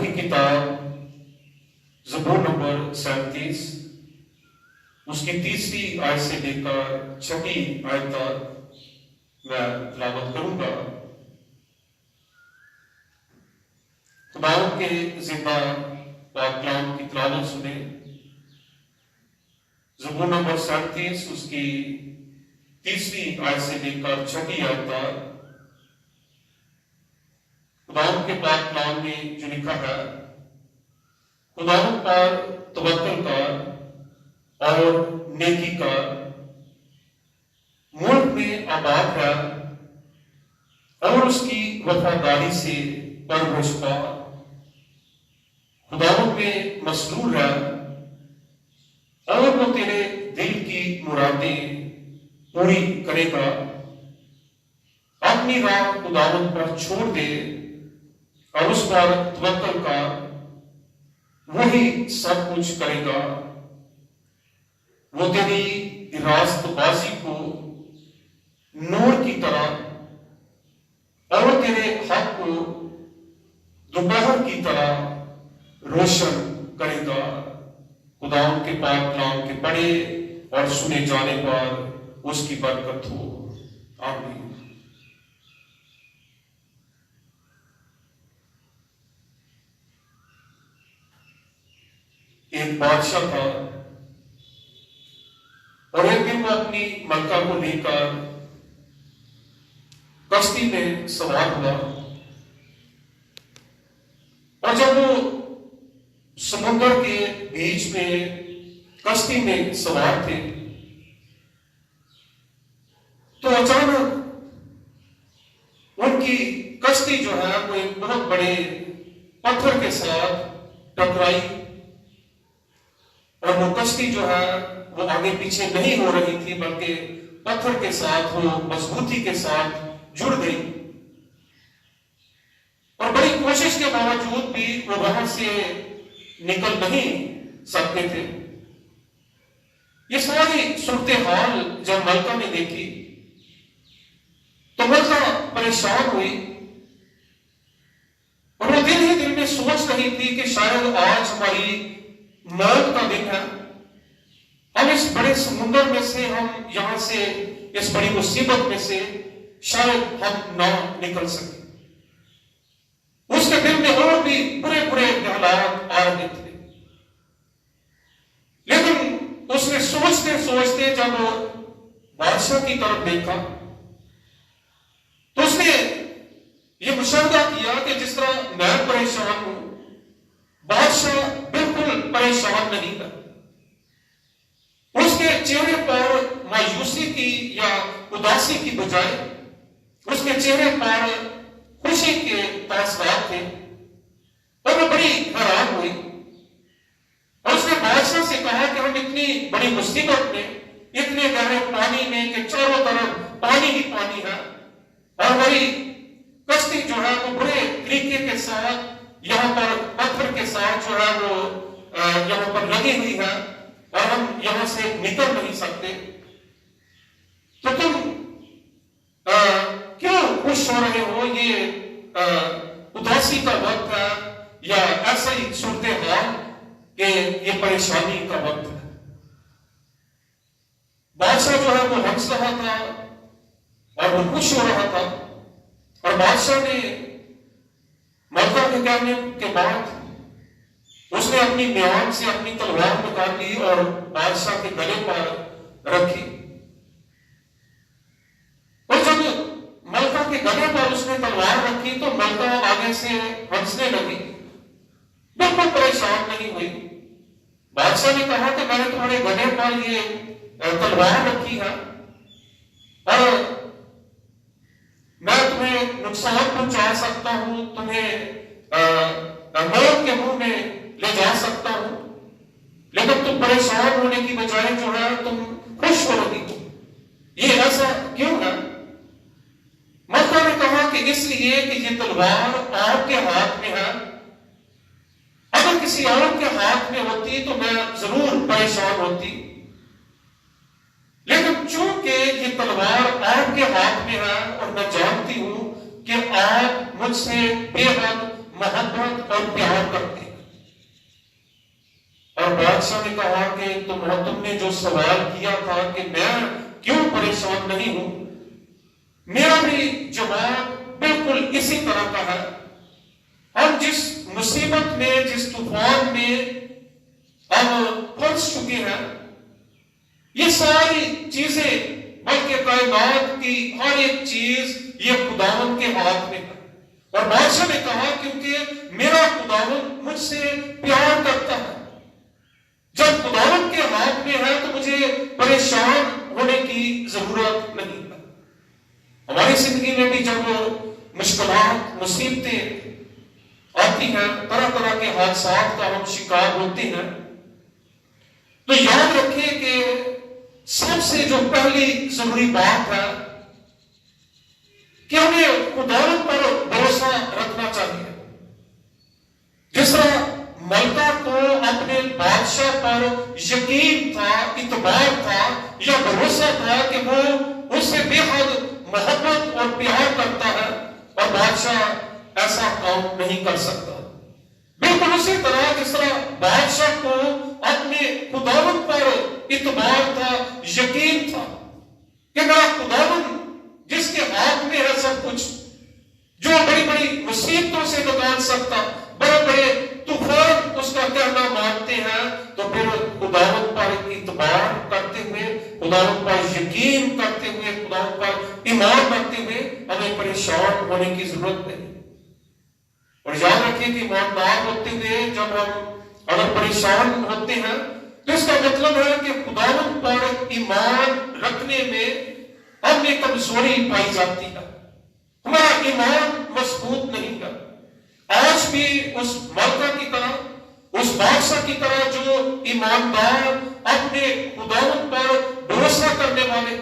کی کتاب زبور نمبر 37 اس کی 30 آیت سے لے کر 6 آیت تک میں تلاوت کروں گا۔ خداوند کے زندہ پاک کلام کی تلاوت سنیں۔ زبور نمبر 37 اس کی 30 آیت سے لے کر 6 آیت تک خداوند کے پاک کلام میں جو لکھا ہے، خداوند پر توکل کر اور نیکی کر، ملک میں آباد ہے اور اس کی وفاداری سے پرورش پا، خداوند میں مسرور ہے اور وہ تیرے دل کی مرادیں پوری کرے گا۔ اپنی راہ خداوند پر چھوڑ دے اور اس پر توکل کر، وہی سب کچھ کرے گا۔ وہ تیری راست بازی کو نور کی طرح اور تیرے حق کو دوپہر کی طرح روشن کرے گا۔ خداوند کے پاک کلام کے پڑھے اور سنے جانے پر اس کی برکت ہو، آمین۔ ایک بادشاہ تھا اور ایک دن وہ اپنی ملکہ کو لے کر کشتی میں سوار ہوا، اور جب وہ سمندر کے بیچ میں کشتی میں سوار تھے تو اچانک ان کی کشتی جو ہے وہ ایک بہت بڑے پتھر کے ساتھ ٹکرائی، اور وہ کشتی جو ہے وہ آگے پیچھے نہیں ہو رہی تھی بلکہ پتھر کے ساتھ وہ مضبوطی کے ساتھ جڑ گئی، اور بڑی کوشش کے باوجود بھی وہ وہاں سے نکل نہیں سکتے تھے۔ یہ ساری صورتحال جب ملکہ نے دیکھی تو ملکہ پریشان ہوئی، اور وہ دل ہی دل میں سوچ رہی تھی کہ شاید آج ہماری موت کا دن ہے، ہم اس بڑے سمندر میں سے، ہم یہاں سے اس بڑی مصیبت میں سے شاید ہم نہ نکل سکیں۔ اس کے دل میں اور بھی برے برے خیالات آ رہے تھے، لیکن اس نے سوچتے سوچتے جب بادشاہ کی طرف دیکھا تو اس نے یہ مشاہدہ کیا کہ جس طرح میں پریشان ہوں، بادشاہ بالکل پریشان نہیں ہے۔ اس کے چہرے پر مایوسی کی یا اداسی کی بجائے اس کے چہرے پر خوشی کے تاثرات تھے، اور وہ بڑی حیران ہوئی، اور اس نے بادشاہ سے کہا کہ ہم اتنی بڑی مصیبت میں، اتنے گہرے پانی میں کہ چاروں طرف پانی ہی پانی ہے، اور ہماری کشتی جو ہے وہ بڑے طریقے کے ساتھ یہاں پر پتھر کے ساتھ جو ہے وہ یہاں پر لگی ہوئی ہے، اور ہم یہاں سے نکل نہیں سکتے، تو تم کیوں خوش ہو رہے ہو؟ یہ اداسی کا وقت ہے یا ایسا ہی صورتحال کہ یہ پریشانی کا وقت ہے؟ بادشاہ جو ہے وہ ہنس رہا تھا اور وہ خوش ہو رہا تھا، اور بادشاہ نے ملکہ کے کہنے کے بعد اس نے اپنی میان سے اپنی تلوار نکال لی اور بادشاہ کے گلے پر رکھی، اور جب ملکہ کے گلے پر اس نے تلوار رکھی تو ملکہ آگے سے ہنسنے لگی، بالکل پریشان نہیں ہوئی۔ بادشاہ نے کہا کہ میں نے تمہارے گلے پر یہ تلوار رکھی ہے اور میں تمہیں نقصان پہنچا سکتا ہوں، تمہیں موت کے منہ میں لے جا سکتا ہوں، لیکن تم پریشان ہونے کی بجائے جو ہے تم خوش ہو رہی ہو، یہ ایسا کیوں ہے؟ ملکہ نے کہا کہ اس لیے کہ یہ تلوار آپ کے ہاتھ میں ہے، اگر کسی اور کے ہاتھ میں ہوتی تو میں ضرور پریشان ہوتی، لیکن چونکہ یہ تلوار آپ کے ہاتھ میں ہے اور میں جانتی ہوں کہ آپ مجھ سے بے حد محبت اور پیار کرتے ہیں۔ اور بادشاہ نے کہا کہ تم نے جو سوال کیا تھا کہ میں کیوں پریشان نہیں ہوں، میرا بھی جواب بالکل اسی طرح کا ہے۔ ہم جس مصیبت میں، جس طوفان میں ہم پھنس چکے ہیں، یہ ساری چیزیں، بلکہ کائنات کی ہر ایک چیز یہ خداوند کے ہاتھ میں ہے۔ اور بادشاہ نے کہا کیونکہ میرا خداوند مجھ سے پیار کرتا ہے، جب خداوند کے ہاتھ میں ہے تو مجھے پریشان ہونے کی ضرورت نہیں ہے۔ ہماری زندگی میں بھی جب مشکلات، مصیبتیں آتی ہیں، طرح طرح کے حادثات کا ہم شکار ہوتے ہیں، تو یاد رکھیں کہ سب سے جو پہلی ضروری بات ہے کہ ہمیں خداوند پر بھروسہ رکھنا چاہیے۔ جس طرح ملکہ کو اپنے بادشاہ پر یقین تھا، اعتبار تھا یا بھروسہ تھا کہ وہ اس سے بے حد محبت اور پیار کرتا ہے، اور بادشاہ ایسا کام نہیں کر سکتا۔ بالکل اسی طرح جس طرح بادشاہ کو اپنے خداوند پر اعتبار تھا، یقین تھا کہ میرا خداوند جس کے ہاتھ میں ہے سب کچھ، جو بڑی بڑی مصیبتوں سے نکال سکتا، بڑے بڑے طوفان اس کا کہنا مانتے ہیں، تو پھر خداوند پر اعتبار کرتے ہوئے، خداوند پر یقین کرتے ہوئے، خداوند پر ایمان رکھتے ہوئے ہمیں پریشان ہونے کی ضرورت نہیں۔ اور یاد رکھیں کہ ایماندار ہوتے ہوئے جب ہم اگر پریشان ہوتے ہیں تو اس کا مطلب ہے کہ خداوند پر ایمان رکھنے میں ہم میں کمزوری پائی جاتی ہے، ہمارا ایمان مضبوط نہیں ہے۔ آج بھی اس ملکہ کی طرح، اس بادشاہ کی طرح جو ایماندار، اپنے خداوند پر بھروسہ کرنے والے،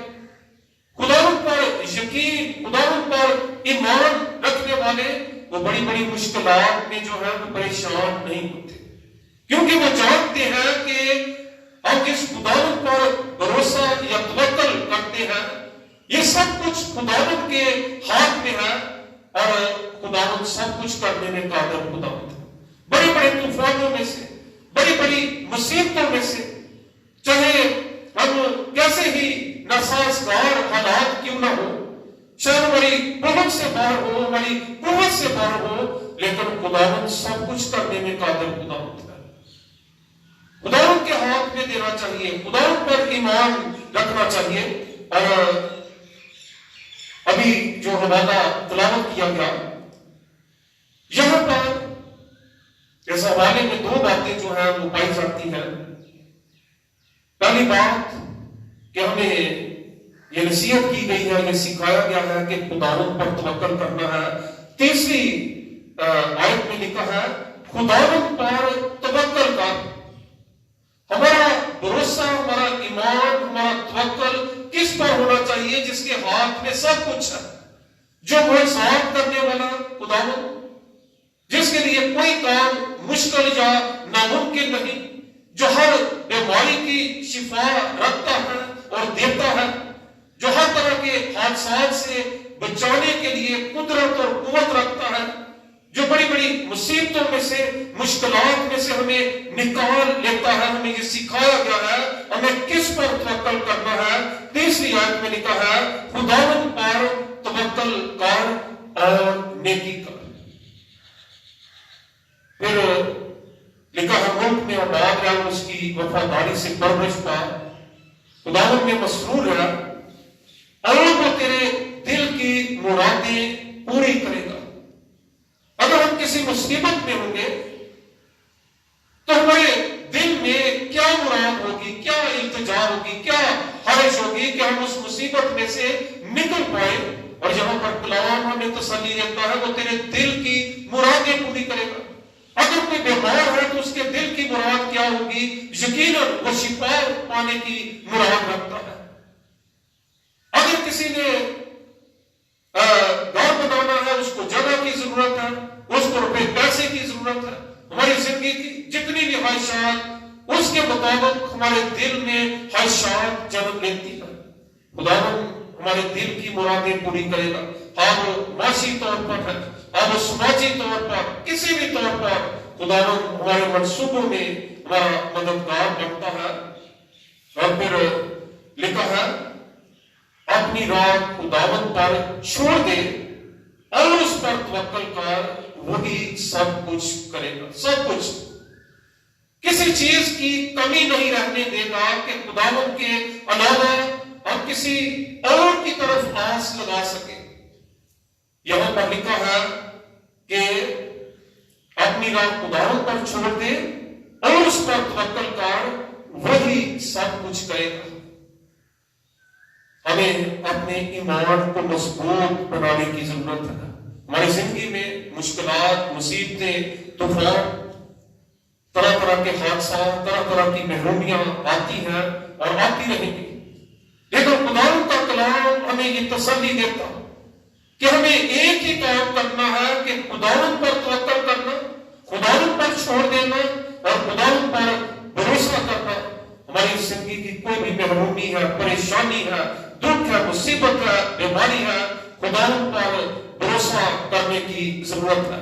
خداوند پر یقین، خداوند پر ایمان رکھنے والے، وہ بڑی بڑی مشکلات میں جو ہے وہ پریشان نہیں ہوتے، کیونکہ وہ جانتے ہیں کہ ہم جس خداوند پر بھروسہ یا توکل کرتے ہیں، یہ سب کچھ خداوند کے ہاتھ میں ہے، اور خداوند سب کچھ کرنے میں قادر خداوند ہے۔ بڑے بڑے طوفانوں میں سے، بڑی بڑی مصیبتوں میں سے، چاہے ہم کیسے ہی ناسازگار حالات کیوں نہ ہو، چاہے ہماری قوت سے باہر ہو، ہماری قوت سے باہر ہو، لیکن خداوند سب کچھ کرنے میں قادر خداوند ہے۔ خداوند کے ہاتھ میں دینا چاہیے، خداوند پر ایمان رکھنا چاہیے۔ اور ابھی جو حوالہ تلاوت کیا گیا، یہاں پر اس حوالے میں دو باتیں جو ہیں وہ پائی جاتی ہیں۔ پہلی بات کہ ہمیں یہ نصیحت کی گئی ہے، یہ سکھایا گیا ہے کہ خداوند پر توکل کرنا ہے۔ تیسری آیت میں لکھا ہے خداوند پر توکل کر۔ ہمارا بھروسہ، ہمارا ایمان، ہمارا توکل کس پر ہونا چاہیے؟ جس کے ہاتھ میں سب کچھ ہے، جو معجزات کرنے والا خداوند، جس کے لیے کوئی کام مشکل یا ناممکن نہیں، جو ہر بیماری کی شفا رکھتا ہے اور دیتا ہے، جو ہر طرح کے حادثات سے بچانے کے لیے قدرت اور قوت رکھتا ہے، جو بڑی بڑی مصیبتوں میں سے، مشکلات میں سے ہمیں نکال لیتا ہے۔ ہمیں یہ سکھایا گیا ہے ہمیں کس پر توکل کرنا ہے۔ تیسری آیت میں لکھا ہے خداوند پر توکل کر اور نیکی کر۔ پھر لکھا ہے ملک میں آباد رہ، اس کی وفاداری سے پرورش پا، خداوند میں مسرور ہے اور وہ تیرے دل کی مرادیں پوری کرے گا۔ اگر ہم کسی مصیبت میں ہوں گے تو ہمارے دل میں کیا مراد ہوگی، کیا التجا ہوگی، کیا خواہش ہوگی کہ ہم اس مصیبت میں سے نکل پائے۔ اور یہاں پر کلام ہمیں تسلی دیتا ہے وہ تیرے دل کی مرادیں پوری کرے گا۔ اگر کوئی بیمار ہے تو اس کے دل کی مراد کیا ہوگی؟ یقیناً وہ شفا پانے کی مراد رکھتا ہے۔ اگر کسی نے گھر بنانا ہے، اس کو جگہ کی ضرورت ہے، اس کو روپے پیسے کی ضرورت ہے، ہماری زندگی کی جتنی بھی خواہشات اس کے مطابق ہمارے دل میں خواہشات جنم لیتی ہے، خداوند ہمارے دل کی مرادیں پوری کرے گا۔ ہاں وہ معاشی طور پر ہے، اب سماجی طور پر کسی بھی طور پر خداوند ہمارے منصوبوں میں ہمارا مددگار بنتا ہے۔ اور پھر لکھا ہے اپنی راہ خداوند پر چھوڑ دے اور اس پر توکل کر، وہی سب کچھ کرے گا۔ سب کچھ، کسی چیز کی کمی نہیں رہنے دے گا کہ خداوند کے علاوہ ہم کسی اور کی طرف آس لگا سکیں۔ یہاں پر لکھا ہے کہ اپنی راہ خداوند پر چھوڑ دے اور اس پر توکل کر، وہی سب کچھ کرے گا۔ ہمیں اپنے ایمان کو مضبوط بنانے کی ضرورت ہے۔ ہماری زندگی میں مشکلات، مصیبتیں، طوفان، طرح طرح کے حادثات، طرح طرح کی محرومیاں آتی ہیں اور آتی رہیں گی، لیکن خداوند کا کلام ہمیں یہ تسلی دیتا کہ ہمیں ایک ہی کام کرنا ہے کہ خداوند پر توکل کرنا، خداوند پر چھوڑ دینا اور خداوند پر بھروسہ کرنا۔ ہماری زندگی کی کوئی بھی محرومی ہے، پریشانی ہے، دکھ ہے، مصیبت ہے، بیماری ہے، خداوند پر بھروسہ کرنے کی ضرورت ہے۔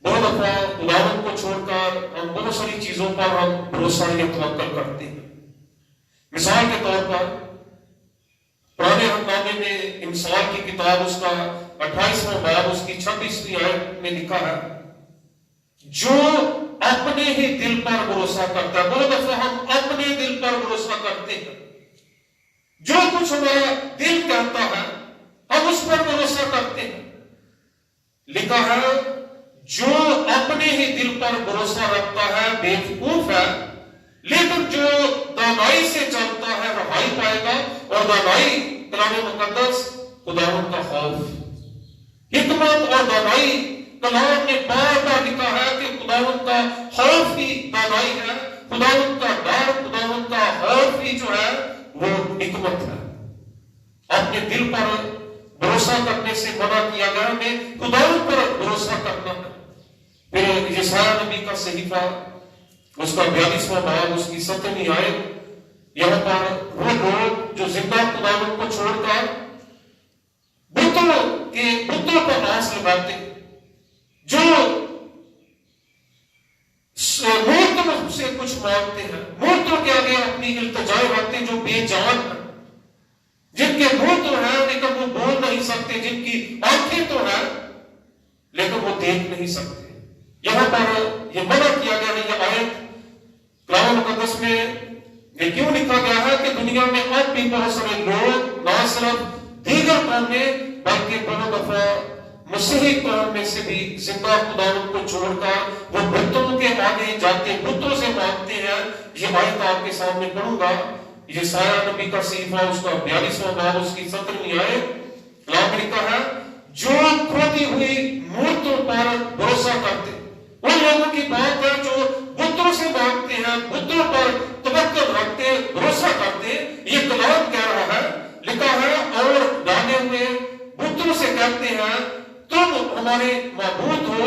بہت دفعہ خداوند کو چھوڑ کر ہم بہت ساری چیزوں پر ہم بھروسہ یا توکل کرتے ہیں۔ مثال کے طور پر پرانے ہنگامے میں انسان کی کتاب اس کا 28واں باب اس کی 26ویں آیت میں لکھا ہے، جو اپنے ہی دل پر بھروسہ کرتا ہے۔ بہت دفعہ ہم اپنے دل پر بھروسہ کرتے ہیں، جو کچھ ہمارا دل کہتا ہے ہم اس پر بھروسہ کرتے ہیں۔ لکھا ہے جو اپنے ہی دل پر بھروسہ رکھتا ہے بیوقوف ہے، لیکن جو دانائی سے چلتا ہے رہائی پائے گا۔ اور دانائی کلام مقدس خداوند کا خوف، حکمت اور دانائی کلام نے بار بار لکھا ہے کہ خداوند کا خوف ہی دانائی ہے، خداوند کا ڈر، خداوند کا خوف ہی جو ہے وہ حکمت ہے۔ اپنے دل پر بھروسہ کرنے سے منع کیا گیا، ہمیں خداوند پر بھروسہ کرنا ہے۔ پھر یسایہ نبی کا صحیفہ اس کا 42واں باب اس کی 7ویں آیت، یہاں پر وہ لوگ جو زندہ خداوند کو چھوڑ کر بتوں پر آس لگاتے، جو مورتوں سے کچھ مانگتے ہیں، مورتوں کے آگے اپنی التجائے رکھتے، جو بے جان ہیں، جن کے منہ تو ہیں لیکن وہ بول نہیں سکتے، جن کی آنکھیں تو ہیں لیکن وہ دیکھ نہیں سکتے۔ یہاں پر یہ منع کیا گیا ہے۔ یہ آیت کلام مقدس میں یہ کیوں لکھا گیا ہے کہ دنیا میں اب بھی بہت سارے لوگ نہ صرف دیگر قوم میں بلکہ بہت دفعہ مسیحی قوم میں سے بھی زندہ خداوند کو چھوڑ کر وہ بتوں کے آگے جاتے، بتوں سے مانگتے ہیں۔ یہ آیت آپ کے سامنے پڑھوں گا، یسایہ نبی کا صحیفہ اس کا 42واں باب اس کی 7ویں آیت، کلام لکھا ہے جو کھوتی ہوئی مورتوں پر بھروسہ کرتے۔ ان لوگوں کی بات ہے جو بتوں سے مانگتے ہیں، بتوں پر توکل رکھتے، بھروسہ کرتے۔ یہ کلام کہہ رہا ہے، لکھا ہے اور ڈالے ہوئے بتوں سے کہتے ہیں تم ہمارے معبود ہو۔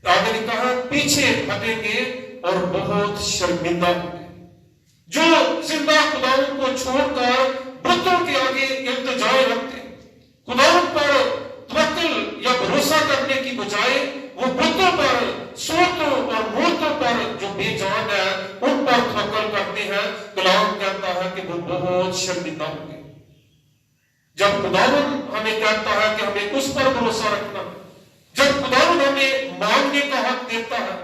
آگے لکھا ہے پیچھے ہٹیں گے اور بہت شرمندہ ہوں گے۔ جو زندہ خداوند کو چھوڑ کر بتوں کے آگے التجائے رکھتے، خداوند پر توکل یا بھروسہ کرنے کی بجائے وہ بتوں پر، صورتوں اور مورتوں پر جو بے جان ہے ان پر توکل کرتے ہیں، کلام کہتا ہے کہ وہ بہت شرمندہ ہوں گے۔ جب خداوند ہمیں کہتا ہے کہ ہمیں اس پر بھروسہ رکھنا ہے، جب خداوند ہمیں مانگنے کا حق دیتا ہے،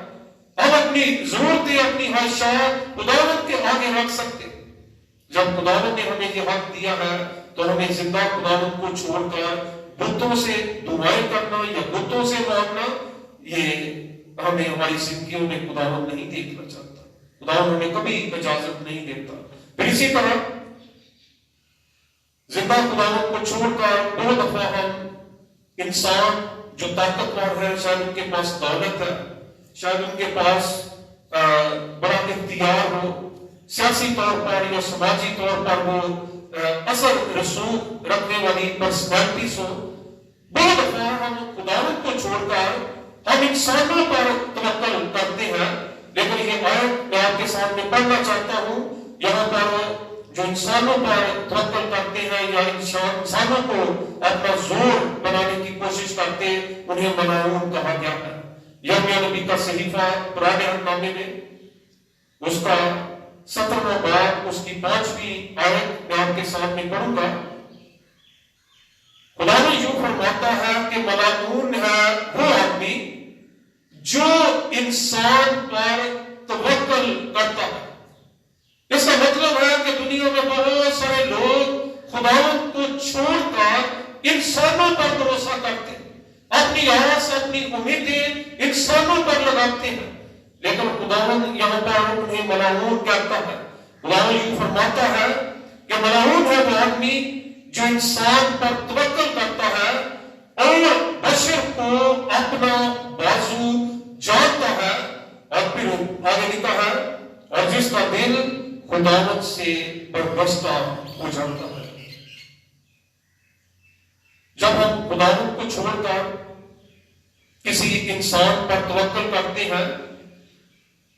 ہم اپنی ضرورتیں، اپنی خواہشات خداوند کے آگے رکھ سکتے۔ جب خداوند نے ہمیں یہ حق دیا ہے تو ہمیں زندہ خداوند کو چھوڑ کر بتوں سے دعائیں کرنا یا بتوں سے مانگنا، یہ ہمیں ہماری زندگیوں میں خداوند نہیں دیکھنا چاہتا، خداوند ہمیں کبھی اجازت نہیں دیتا۔ پھر اسی طرح زندہ خداوند کو چھوڑ کر بہت دفعہ ہم انسان جو طاقتور ہے، شاید ان کے پاس دولت ہے، شاید ان کے پاس بڑا اختیار ہو، سیاسی طور پر یا سماجی طور پر وہ اثر رسوخ رکھنے والی پرسنالٹیز ہو، بہت دفعہ ہم خداوند کو چھوڑ کر ہم انسانوں پر توکل کرتے ہیں۔ لیکن یہ آیت میں آپ کے سامنے پڑھنا چاہتا ہوں، یہاں پر جو انسانوں پر توکل کرتے ہیں یا انسانوں کو اپنا زور بنانے کی کوشش کرتے انہیں ملعون کہا گیا ہے۔ یرمیہ نبی کا صحیفہ پرانے عہد نامے میں اس کا 17واں باب اس کی 5ویں آیت میں آپ کے سامنے پڑھوں گا۔ خدا نے یوں فرماتا ہے کہ ملعون ہے وہ آدمی جو انسان پر توکل کرتا ہے۔ اس کا مطلب ہے کہ دنیا میں بہت سارے لوگ خداوند کو چھوڑ کر انسانوں پر بھروسہ کرتے ہیں، اپنی آس اپنی امیدیں انسانوں پر لگاتے ہیں، لیکن خداوند یہاں پر انہیں ملعون کہتا ہے۔ خداوند یوں فرماتا ہے کہ ملعون ہے وہ آدمی جو انسان پر توکل کرتا ہے اور بشر کو اپنا بازو جانتا ہے، اور پھر آگے لکھا ہے اور جس کا دل خداوند سے بربستہ ہو جاتا ہے۔ جب ہم خداوند کو چھوڑ کر کسی انسان پر توکل کرتے ہیں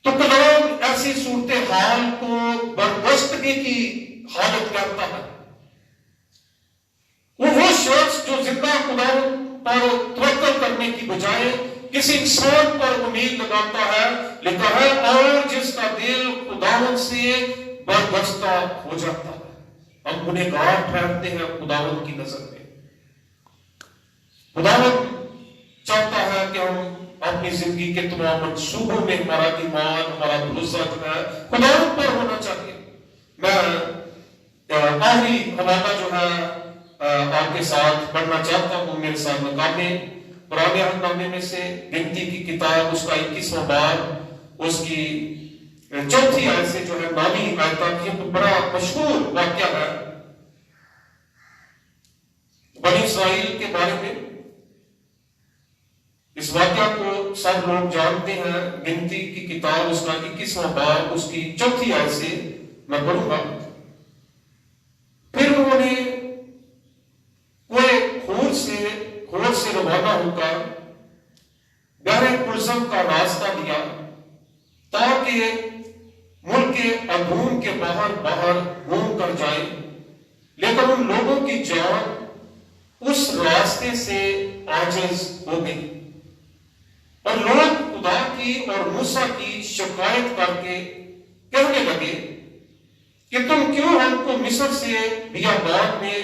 تو کلام ایسی صورتحال کو بربستگی کی حالت کرتا ہے۔ وہ شخص جو زندہ خداوند پر توکل کرنے کی بجائے کسی انسان پر امید لگاتا ہے، لکھا ہے اور جس کا دل خداوند سے بربستہ ہو جاتا ہے۔ ہم گنہگار ٹھہرتے ہیں خداوند کی نظر میں۔ خداوند چاہتا ہے کہ ہم اپنی زندگی کے تمام منصوبوں میں ہمارا ایمان ہمارا بھروسہ جو ہے خداوند پر ہونا چاہیے۔ میں آخری حوالہ جو ہے آپ کے ساتھ پڑھنا چاہتا ہوں، میرے ساتھ مقامے پرانے عہد نامے میں سے گنتی کی کتاب اس کا 21واں باب اس کی 4تھی آیت سے جو ہے 9ویں آیت تک، یہ بڑا مشہور واقعہ ہے بنی اسرائیل کے بارے میں۔ اس واقعہ کو سب لوگ جانتے ہیں۔ گنتی کی کتاب اس کا 21واں باب اس کی 4تھی آیت سے میں پڑھوں گا۔ پھر انہوں نے خور سے روانہ ہو کر گہرے کلزم کا راستہ لیا تاکہ ملک ادوم کے باہر گھوم کر جائیں، لیکن ان لوگوں کی جان اس راستے سے عاجز ہو گئی، اور لوگ خدا کی اور موسیٰ کی شکایت کر کے کہنے لگے کہ تم کیوں ہم کو مصر سے بیابان میں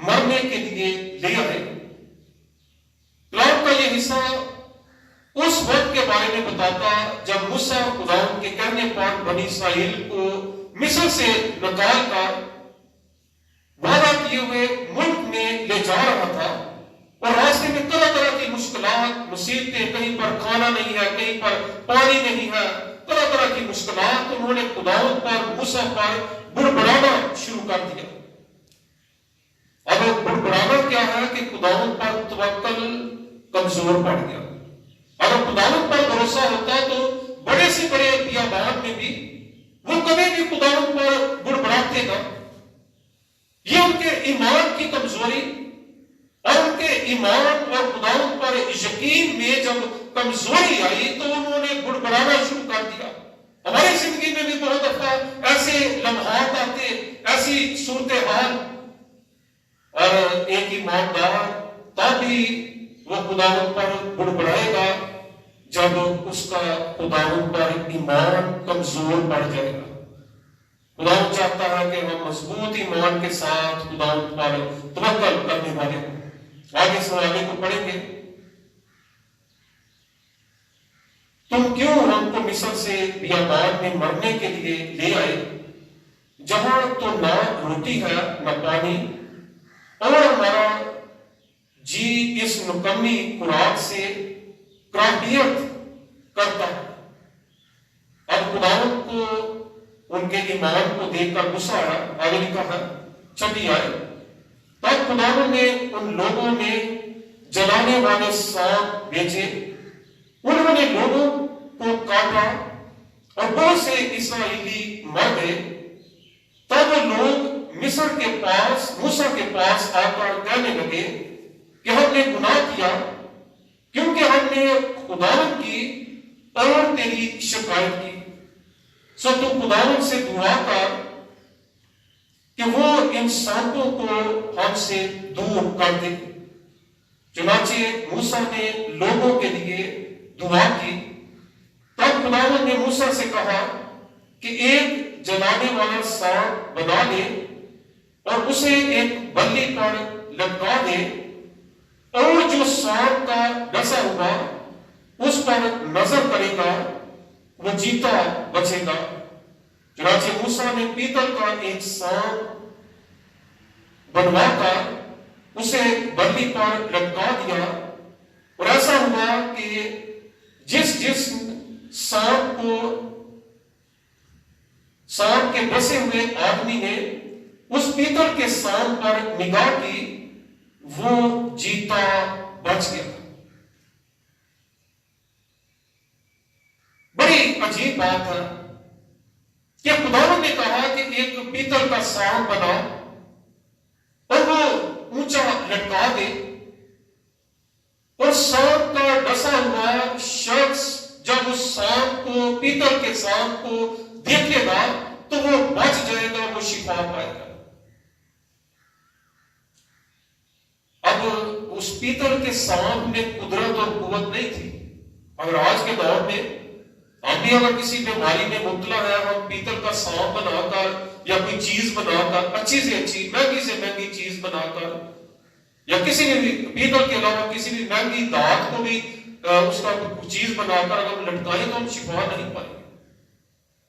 مرنے کے لیے لے آئے۔ کلام کا یہ حصہ اس وقت کے بارے میں بتاتا جب موسیٰ خداوند کے کہنے پر بنی اسرائیل کو مصر سے نکال کر وعدہ کیے ہوئے ملک میں لے جا رہا تھا، اور راستے میں طرح طرح کی مشکلات مصیبتیں، کہیں پر کھانا نہیں ہے، کہیں پر پانی نہیں ہے، طرح طرح کی مشکلات۔ انہوں نے خداوند پر موسیٰ پر بڑبڑانا شروع کر دیا۔ اب بڑبڑانا کیا ہے کہ خداوند پر توکل کمزور پڑ گیا۔ اگر خداوند پر بھروسہ ہوتا تو بڑے سے بڑے بیابان میں بھی وہ کبھی بھی خداوند پر بڑبڑاتے نہ۔ یہ ان کے ایمان کی کمزوری اور ان کے ایمان اور خداوند پر یقین میں جب کمزوری آئی تو انہوں نے بڑبڑانا شروع کر دیا۔ ہماری زندگی میں بھی بہت دفعہ ایسے لمحات آتے، ایسی صورتحال، اور ایک ایماندار تبھی وہ خداوند پر بڑبڑائے گا جب اس کا خداوند پر ایمان کمزور پڑ جائے گا۔ خداوند چاہتا ہے کہ ہم مضبوط ایمان کے ساتھ خداوند پر توکل کرنے والے ہوں۔ آگے اس حوالے کو پڑھیں گے۔ تم کیوں ہم کو مصر سے بیابان میں مرنے کے لیے لے آئے، جہاں تو نہ روٹی ہے نہ پانی، اور ہمارا جی اس نکمی خوراک سے کراہیت کرتا ہے۔ اب خداوند کو ان کے ایمان کو دیکھ کر غصہ آیا۔ آگے لکھا ہے 6 آیت، تب خداوند نے ان لوگوں میں جلانے والے سانپ بھیجے، انہوں نے لوگوں کو کاٹا اور بہت سے اسرائیلی مر گئے۔ تب لوگ مصر کے پاس موسیٰ کے پاس آ کر کہنے لگے کہ ہم نے گناہ کیا، کیونکہ ہم نے خداوند کی اور تیری شکایت کی۔ سو تو خداوند سے دعا کر کہ وہ ان سانپوں کو ہم سے دور کر دے۔ چنانچہ موسیٰ نے لوگوں کے لیے دعا کی۔ تب خداوند نے موسیٰ سے کہا کہ ایک جلانے والا سانپ بنا لے اور اسے ایک بلی پر لٹکا دے، اور جو سانپ کا ڈسا ہوا اس پر نظر کرے گا وہ جیتا بچے گا۔ چنانچہ موسیٰ نے پیتل کا ایک سانپ بنوا کر اسے بلی پر لٹکا دیا، اور ایسا ہوا کہ جس سانپ کے ڈسے ہوئے آدمی نے اس پیتل کے سانپ پر نگاہ کی وہ جیتا بچ گیا۔ بڑی عجیب بات ہے کہ خداوند نے کہا کہ ایک پیتل کا سانپ بنا اور وہ اونچا لٹکا دے، اور سانپ کا ڈسا ہوا شخص جب اس سانپ کو، پیتل کے سانپ کو دیکھے گا تو وہ بچ جائے گا، وہ شفا پائے گا۔ اب اس پیتل کے سانپ میں قدرت اور قوت نہیں تھی۔ اگر آج کے دور میں ہم بھی اگر کسی بیماری میں مبتلا ہے، ہم پیتل کا سانپ بنا کر یا کوئی چیز بنا کر، اچھی سے اچھی، مہنگی سے مہنگی چیز بنا کر، یا کسی بھی پیتل کے علاوہ کسی بھی مہنگی دھات کو بھی اس کا چیز بنا کر اگر لٹکائیں تو ہم شفا نہیں پائیں گے۔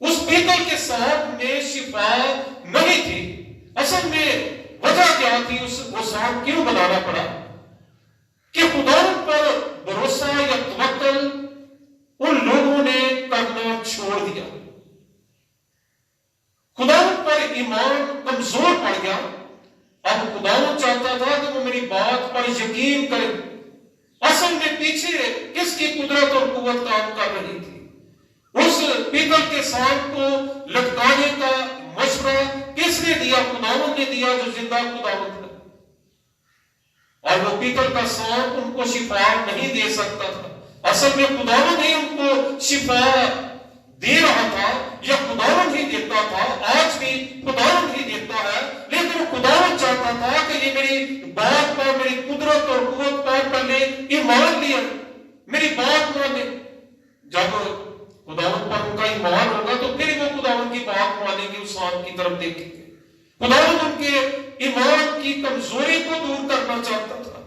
اس پیتل کے سانپ میں شفا نہیں تھی۔ اصل میں وجہ کیا تھی؟ وہ سانپ کیوں بنانا پڑا؟ کہ خداوند پر بھروسہ یا توکل ان لوگوں نے کرنا چھوڑ دیا۔ خداوند پر ایمان کمزور پڑ گیا۔ اب خداوند چاہتا تھا کہ وہ میری بات پر یقین کرے۔ اصل میں پیچھے کس کی قدرت اور قوت کام کر رہی تھی؟ اس پیتل کے سانپ کو لٹکانے کا مشورہ کس نے دیا؟ خداوند نے دیا، جو زندہ خداوند ہے۔ اور وہ پیتل کا سانپ ان کو شفا نہیں دے سکتا تھا۔ اصل میں خداوند ہی ان کو شفا دے رہا تھا، یا خداوند ہی دیتا تھا۔ آج بھی خداوند ہی دیتا ہے، لیکن خداوند چاہتا تھا کہ یہ میری بات پر، میری قدرت اور قوت پر پہلے ایمان لیا، میری بات مانے۔ جب خداوند پر ان کا ایمان ہوگا تو پھر وہ خداوند کی بات مانیں گے، اس سانپ کی طرف دیکھیں گے۔ خداوند ان کے ایمان کی کمزوری کو دور کرنا چاہتا تھا۔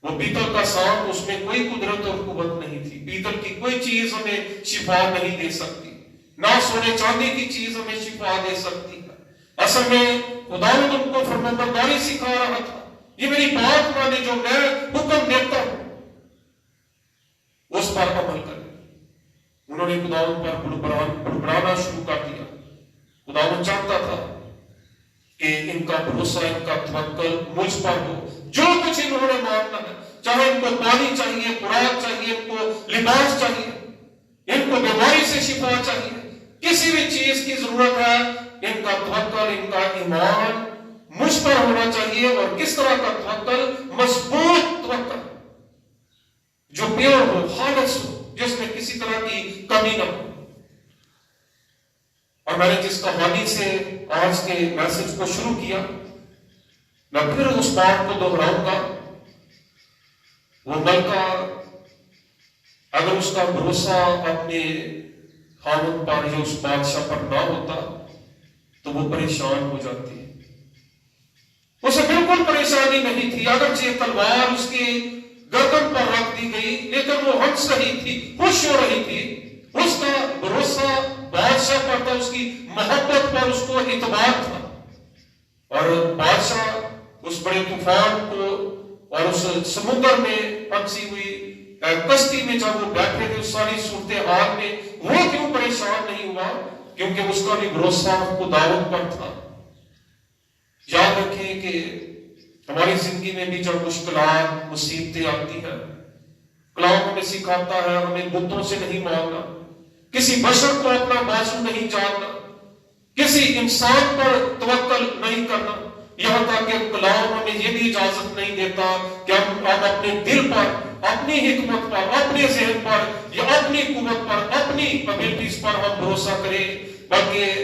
وہ پیتل کا سانپ، اس میں کوئی قدرت اور قوت نہیں تھی۔ پیتل کی کوئی چیز ہمیں شفا نہیں دے سکتی، نہ سونے چاندی کی چیز ہمیں شفا دے سکتی ہے۔ اصل میں خداوند ان کو فرمانبرداری سکھا رہا تھا۔ یہ میری بات مانے، جو میں حکم دیتا ہوں اس پر عمل کریں۔ انہوں نے خداوند پر بڑبڑانا شروع کر دیا۔ خداوند چاہتا تھا کہ ان کا بھروسہ، ان کا توکل مجھ پر ہو۔ جو کچھ انہوں نے مانگنا ہے، چاہے ان کو پانی چاہیے، خوراک چاہیے، ان کو لباس چاہیے، ان کو بیماری سے شفا چاہیے، کسی بھی چیز کی ضرورت ہے، ان کا توکل، ان کا ایمان مجھ پر ہونا چاہیے۔ اور کس طرح کا توکل؟ مضبوط توکل، جو پیور ہو، خالص ہو، جس میں کسی طرح کی کمی نہ ہو۔ اور میں نے جس کہانی سے آج کے میسج کو شروع کیا، میں پھر اس بات کو دہراؤں گا۔ وہ ملکہ اگر اس کا بھروسہ اپنے خاوند پر یا اس بادشاہ پر نہ ہوتا تو وہ پریشان ہو جاتی ہے۔ اسے بالکل پریشانی نہیں تھی، اگرچہ تلوار اس کی گردن پر رکھ دی گئی، لیکن وہ ہنس رہی تھی، خوش ہو رہی تھی۔ اس کا بھروسہ بادشاہ پر تھا، اس کی محبت پر اس کو اعتبار تھا۔ اور بادشاہ اس بڑے طوفان کو اور اس سمندر میں پھنسی ہوئی کشتی میں جب وہ بیٹھے تھے، اس ساری صورتحال میں وہ کیوں پریشان نہیں ہوا؟ کیونکہ اس کا بھی بھروسہ خداوند پر تھا۔ یاد رکھیں کہ ہماری زندگی میں بھی جب مشکلات، مصیبتیں آتی ہیں، کلام ہمیں سکھاتا ہے ہمیں بتوں سے نہیں مانگنا، کسی بشر کو اپنا بازو نہیں جاننا، کسی انسان پر توکل نہیں کرنا۔ یہاں تک کہ کلام ہمیں یہ بھی اجازت نہیں دیتا کہ ہم اپنے دل پر، اپنی حکمت پر، اپنے ذہن پر یا اپنی قوت پر، اپنی ابیلٹیز پر ہم بھروسہ کریں، بلکہ